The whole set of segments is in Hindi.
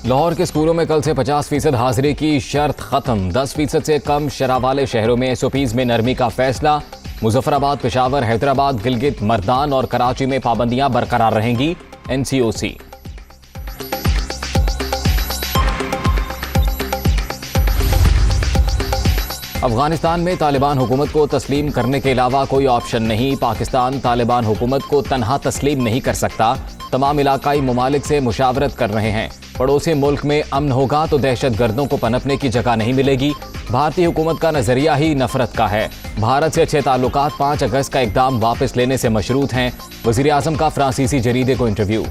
लाहौर के स्कूलों में कल से 50% हाजिरी की शर्त खत्म। 10% से कम शराब वाले शहरों में SOPs में नरमी का फैसला। मुजफ्फराबाद, पेशावर, हैदराबाद, गिलगित, मर्दान और कराची में पाबंदियां बरकरार रहेंगी। NCOC। अफगानिस्तान में तालिबान हुकूमत को तस्लीम करने के अलावा कोई ऑप्शन नहीं। पाकिस्तान तालिबान हुकूमत को तनहा तस्लीम नहीं कर सकता। तमाम इलाकाई ममालिक से मुशावरत कर रहे हैं। पड़ोसी मुल्क में अमन होगा तो दहशतगर्दों को पनपने की जगह नहीं मिलेगी। भारतीय हुकूमत का नजरिया ही नफरत का है। भारत से अच्छे ताल्लुकात 5 अगस्त का इकदाम वापस लेने से मशरूत हैं। वजीर आजम का फ्रांसीसी जरीदे को इंटरव्यू।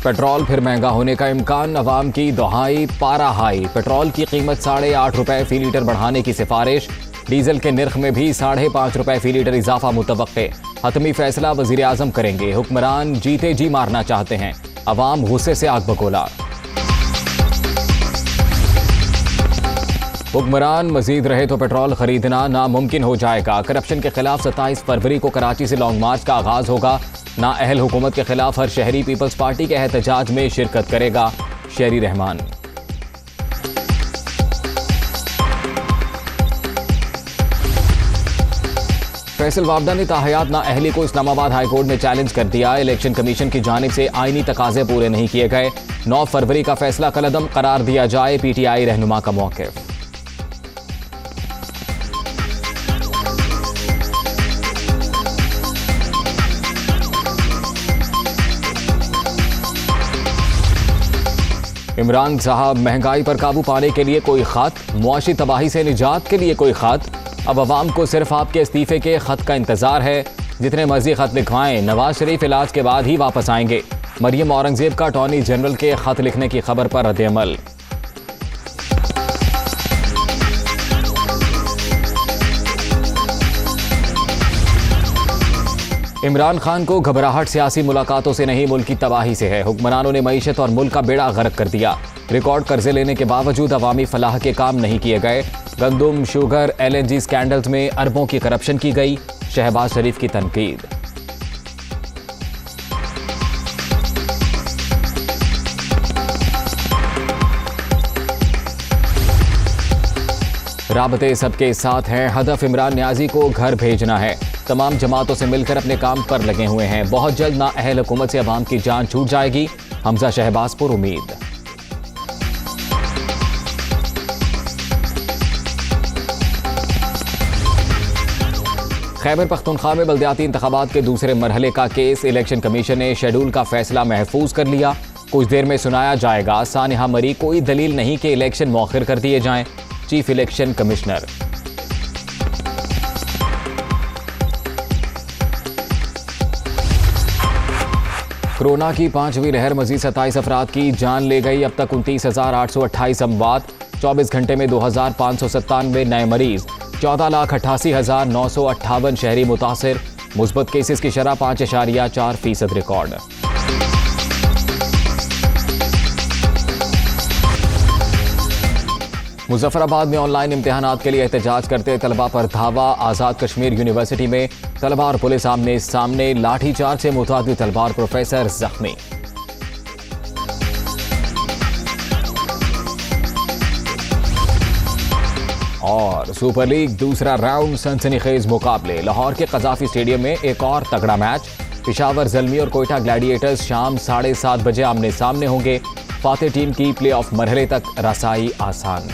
पेट्रोल फिर महंगा होने का इम्कान। अवाम की दुहाई, पारा हाई। पेट्रोल की कीमत ₹8.5 फी लीटर बढ़ाने की सिफारिश। डीजल के निर्ख में भी ₹5.5 फी लीटर इजाफा मुतवक्के। हतमी फैसला वजीर आजम करेंगे। हुक्मरान जीते जी मारना चाहते हैं। अवाम गुस्से से आग बगोला। हुक्मरान मजीद रहे तो पेट्रोल खरीदना नामुमकिन हो जाएगा। करप्शन के खिलाफ 27 फरवरी को कराची से लॉन्ग मार्च का आगाज होगा। नाअहल हुकूमत के खिलाफ हर शहरी पीपल्स पार्टी के एहतजाज में शिरकत करेगा। शेरी रहमान। फैसल वाबदा ने ताहयात नाअहली को इस्लामाबाद हाईकोर्ट में चैलेंज कर दिया। इलेक्शन कमीशन की जानिब से आईनी तकाजे पूरे नहीं किए गए। 9 फरवरी का फैसला कलअदम करार दिया जाए। PTI रहनुमा का मौक़िफ़। इमरान साहब, महंगाई पर काबू पाने के लिए कोई खत, मुआशी तबाही से निजात के लिए कोई खत। अब अवाम को सिर्फ आपके इस्तीफे के खत का इंतजार है। जितने मर्जी खत लिखवाएं, नवाज शरीफ इलाज के बाद ही वापस आएंगे। मरियम औरंगजेब का अटॉर्नी जनरल के खत लिखने की खबर पर रद्द-ए-अमल। इमरान खान को घबराहट सियासी मुलाकातों से नहीं, मुल्क की तबाही से है। हुक्मरानों ने मईशत और मुल्क का बेड़ा गर्क कर दिया। रिकॉर्ड कर्जे लेने के बावजूद अवामी फलाह के काम नहीं किए गए। गंदुम, शुगर, LNG स्कैंडल्स में अरबों की करप्शन की गई। शहबाज शरीफ की तनकीद। राबते सबके साथ हैं। हदफ इमरान न्याजी को घर भेजना है। तमाम जमातों से मिलकर अपने काम पर लगे हुए हैं। बहुत जल्द नाअहल हुकूमत से अवाम की जान छूट जाएगी। हमजा शहबाज पर उम्मीद। खैबर पख्तूनख्वा में बल्दियाती इंतखाबात के दूसरे मरहले का केस। इलेक्शन कमीशन ने शेड्यूल का फैसला महफूज कर लिया। कुछ देर में सुनाया जाएगा। सानिहा मरी, कोई दलील नहीं कि इलेक्शन मौखिर कर दिए जाएं। Chief election commissioner. कोरोना की 5वीं लहर मजीद 27 अफराद की जान ले गई। अब तक 29,828 अमवात। 24 घंटे में 2,597 नए मरीज। 14,88,958 शहरी मुतासिर। मुस्बत केसेस की शरह 5.4% रिकॉर्ड। मुजफ्फराबाद में ऑनलाइन इम्तिहानात के लिए एहतजाज करते तलबा पर धावा। आज़ाद कश्मीर यूनिवर्सिटी में तलबा और पुलिस आमने सामने। लाठीचार्ज से मुतादिद तलबा और प्रोफेसर जख्मी। और सुपर लीग दूसरा राउंड सनसनीखेज मुकाबले। लाहौर के कज़ाफी स्टेडियम में एक और तगड़ा मैच। पेशावर ज़ल्मी और कोयटा ग्लैडिएटर्स शाम 7:30 बजे आमने सामने होंगे। फातेह टीम की प्ले ऑफ मरहले तक रसाई आसान।